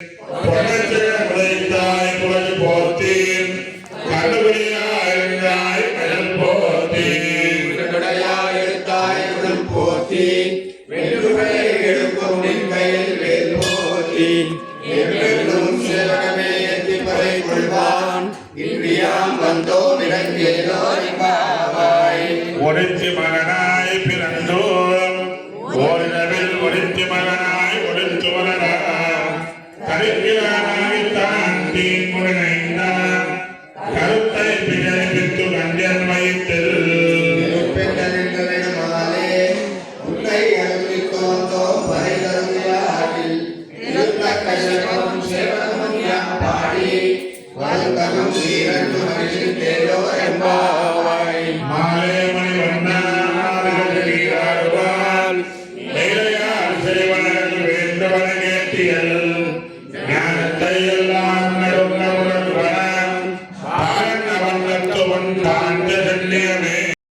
பொன்னச்செயல் புகழ் போற்றி கண்டுபிடியாய் கடல் போற்றி எழுத்தாய் உடல் போற்றி வெள்ளுகளை எழுப்பும் கையில் வேல் போற்றி எங்களும் சேவகமே எத்திப்பதை கொள்வான் இன்றியாம் வந்தோ விளங்கேலோ என்பாவாய் ஒருத்தி மகனாய் பிறந்தோம் ஓரிரவில் ஒருத்தி மகனாய் ஒருத்து மகனாய் கருப்பிலானாய் தாண்டி முருகைந்தான் கருத்தை பிழைப்பித்து கண்டியன் வைத்தில் உன்னை அறிவித்தோந்தோ பறை கருமையாடில் கஷகம் சேவகம் பாடி வருத்தகம் வீரன் தேரோ என்பார்